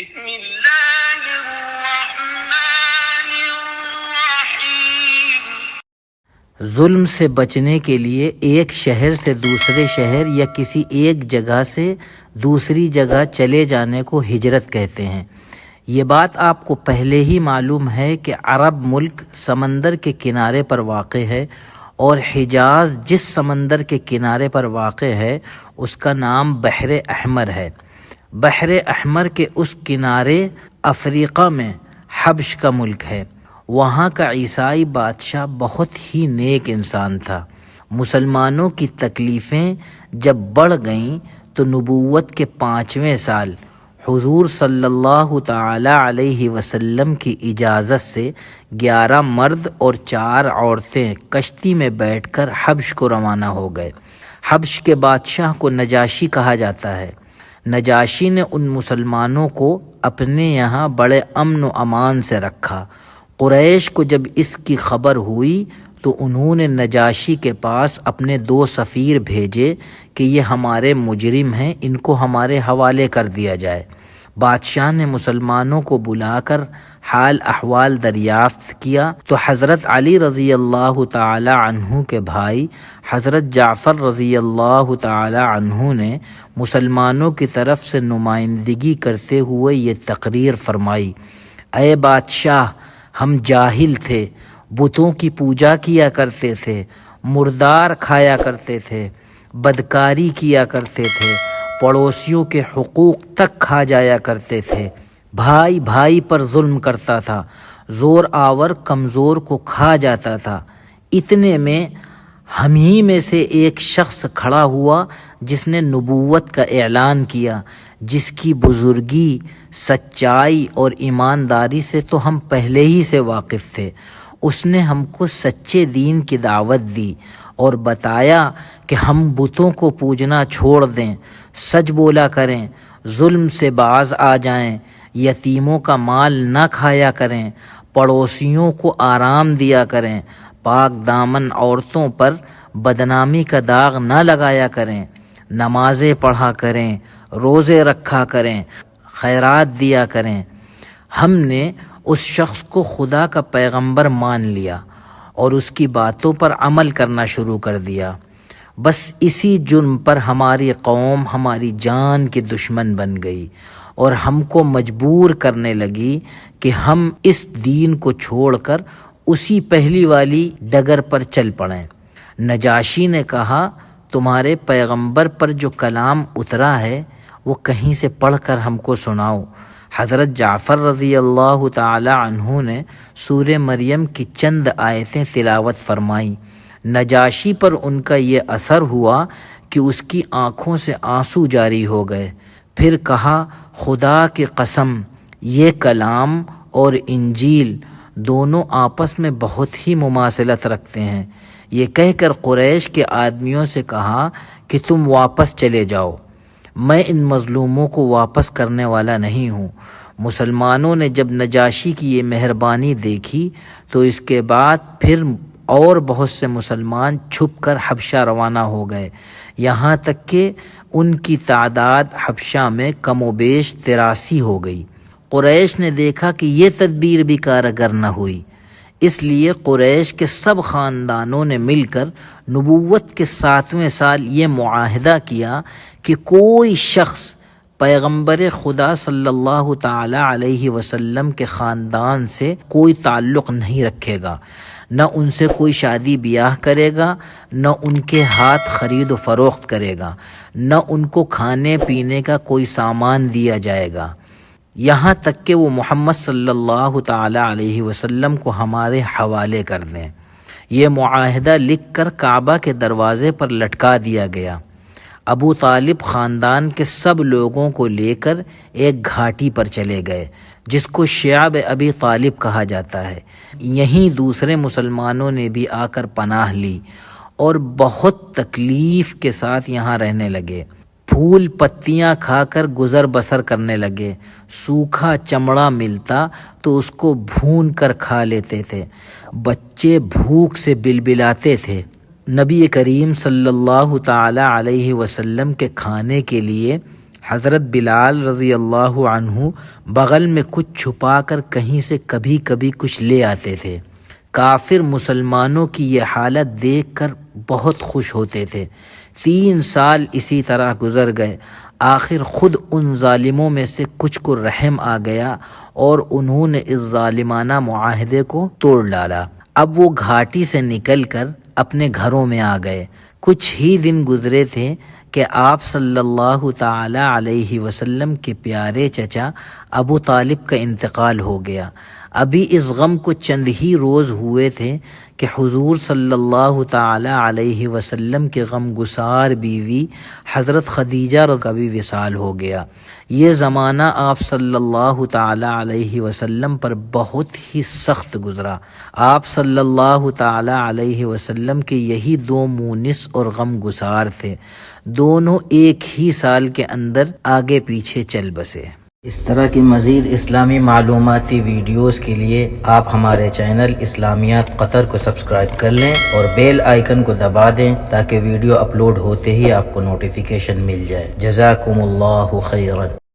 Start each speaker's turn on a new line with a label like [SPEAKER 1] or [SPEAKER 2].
[SPEAKER 1] بسم اللہ الرحمن الرحیم۔
[SPEAKER 2] ظلم سے بچنے کے لیے ایک شہر سے دوسرے شہر یا کسی ایک جگہ سے دوسری جگہ چلے جانے کو ہجرت کہتے ہیں۔ یہ بات آپ کو پہلے ہی معلوم ہے کہ عرب ملک سمندر کے کنارے پر واقع ہے، اور حجاز جس سمندر کے کنارے پر واقع ہے اس کا نام بحر احمر ہے۔ بحر احمر کے اس کنارے افریقہ میں حبش کا ملک ہے۔ وہاں کا عیسائی بادشاہ بہت ہی نیک انسان تھا۔ مسلمانوں کی تکلیفیں جب بڑھ گئیں تو نبوت کے 5ویں سال حضور صلی اللہ تعالی علیہ وسلم کی اجازت سے 11 مرد اور 4 عورتیں کشتی میں بیٹھ کر حبش کو روانہ ہو گئے۔ حبش کے بادشاہ کو نجاشی کہا جاتا ہے۔ نجاشی نے ان مسلمانوں کو اپنے یہاں بڑے امن و امان سے رکھا۔ قریش کو جب اس کی خبر ہوئی تو انہوں نے نجاشی کے پاس اپنے 2 سفیر بھیجے کہ یہ ہمارے مجرم ہیں، ان کو ہمارے حوالے کر دیا جائے۔ بادشاہ نے مسلمانوں کو بلا کر حال احوال دریافت کیا تو حضرت علی رضی اللہ تعالی عنہ کے بھائی حضرت جعفر رضی اللہ تعالی عنہ نے مسلمانوں کی طرف سے نمائندگی کرتے ہوئے یہ تقریر فرمائی: اے بادشاہ، ہم جاہل تھے، بتوں کی پوجا کیا کرتے تھے، مردار کھایا کرتے تھے، بدکاری کیا کرتے تھے، پڑوسیوں کے حقوق تک کھا جایا کرتے تھے، بھائی بھائی پر ظلم کرتا تھا، زور آور کمزور کو کھا جاتا تھا۔ اتنے میں ہم ہی میں سے ایک شخص کھڑا ہوا جس نے نبوت کا اعلان کیا، جس کی بزرگی، سچائی اور ایمانداری سے تو ہم پہلے ہی سے واقف تھے۔ اس نے ہم کو سچے دین کی دعوت دی اور بتایا کہ ہم بتوں کو پوجنا چھوڑ دیں، سچ بولا کریں، ظلم سے باز آ جائیں، یتیموں کا مال نہ کھایا کریں، پڑوسیوں کو آرام دیا کریں، پاک دامن عورتوں پر بدنامی کا داغ نہ لگایا کریں، نمازیں پڑھا کریں، روزے رکھا کریں، خیرات دیا کریں۔ ہم نے اس شخص کو خدا کا پیغمبر مان لیا اور اس کی باتوں پر عمل کرنا شروع کر دیا۔ بس اسی جرم پر ہماری قوم ہماری جان کی دشمن بن گئی اور ہم کو مجبور کرنے لگی کہ ہم اس دین کو چھوڑ کر اسی پہلی والی ڈگر پر چل پڑیں۔ نجاشی نے کہا: تمہارے پیغمبر پر جو کلام اترا ہے وہ کہیں سے پڑھ کر ہم کو سناؤ۔ حضرت جعفر رضی اللہ تعالی عنہ نے سورہ مریم کی چند آیتیں تلاوت فرمائیں۔ نجاشی پر ان کا یہ اثر ہوا کہ اس کی آنکھوں سے آنسو جاری ہو گئے۔ پھر کہا: خدا کی قسم، یہ کلام اور انجیل دونوں آپس میں بہت ہی مماثلت رکھتے ہیں۔ یہ کہہ کر قریش کے آدمیوں سے کہا کہ تم واپس چلے جاؤ، میں ان مظلوموں کو واپس کرنے والا نہیں ہوں۔ مسلمانوں نے جب نجاشی کی یہ مہربانی دیکھی تو اس کے بعد پھر اور بہت سے مسلمان چھپ کر حبشہ روانہ ہو گئے، یہاں تک کہ ان کی تعداد حبشہ میں کم و بیش 83 ہو گئی۔ قریش نے دیکھا کہ یہ تدبیر بھی کارگر نہ ہوئی، اس لیے قریش کے سب خاندانوں نے مل کر نبوت کے 7ویں سال یہ معاہدہ کیا کہ کوئی شخص پیغمبر خدا صلی اللہ تعالی علیہ وسلم کے خاندان سے کوئی تعلق نہیں رکھے گا، نہ ان سے کوئی شادی بیاہ کرے گا، نہ ان کے ہاتھ خرید و فروخت کرے گا، نہ ان کو کھانے پینے کا کوئی سامان دیا جائے گا، یہاں تک کہ وہ محمد صلی اللہ تعالی علیہ وسلم کو ہمارے حوالے کر دیں۔ یہ معاہدہ لکھ کر کعبہ کے دروازے پر لٹکا دیا گیا۔ ابو طالب خاندان کے سب لوگوں کو لے کر ایک گھاٹی پر چلے گئے جس کو شعب ابی طالب کہا جاتا ہے۔ یہیں دوسرے مسلمانوں نے بھی آ کر پناہ لی اور بہت تکلیف کے ساتھ یہاں رہنے لگے۔ پھول پتیاں کھا کر گزر بسر کرنے لگے۔ سوکھا چمڑا ملتا تو اس کو بھون کر کھا لیتے تھے۔ بچے بھوک سے بلبلاتے تھے۔ نبی کریم صلی اللہ تعالی علیہ وسلم کے کھانے کے لیے حضرت بلال رضی اللہ عنہ بغل میں کچھ چھپا کر کہیں سے کبھی کبھی کچھ لے آتے تھے۔ کافر مسلمانوں کی یہ حالت دیکھ کر بہت خوش ہوتے تھے۔ 3 سال اسی طرح گزر گئے۔ آخر خود ان ظالموں میں سے کچھ کو رحم آ گیا اور انہوں نے اس ظالمانہ معاہدے کو توڑ ڈالا۔ اب وہ گھاٹی سے نکل کر اپنے گھروں میں آ گئے۔ کچھ ہی دن گزرے تھے کہ آپ صلی اللہ تعالی علیہ وسلم کے پیارے چچا ابو طالب کا انتقال ہو گیا۔ ابھی اس غم کو چند ہی روز ہوئے تھے کہ حضور صلی اللہ تعالی علیہ وسلم کے غم گسار بیوی حضرت خدیجہ کا بھی وصال ہو گیا۔ یہ زمانہ آپ صلی اللہ تعالی علیہ وسلم پر بہت ہی سخت گزرا۔ آپ صلی اللہ تعالی علیہ وسلم کے یہی 2 مونس اور غم گسار تھے، دونوں ایک ہی سال کے اندر آگے پیچھے چل بسے۔ اس طرح کی مزید اسلامی معلوماتی ویڈیوز کے لیے آپ ہمارے چینل اسلامیات قطر کو سبسکرائب کر لیں اور بیل آئیکن کو دبا دیں تاکہ ویڈیو اپلوڈ ہوتے ہی آپ کو نوٹیفیکیشن مل جائے۔ جزاکم اللہ خیرا۔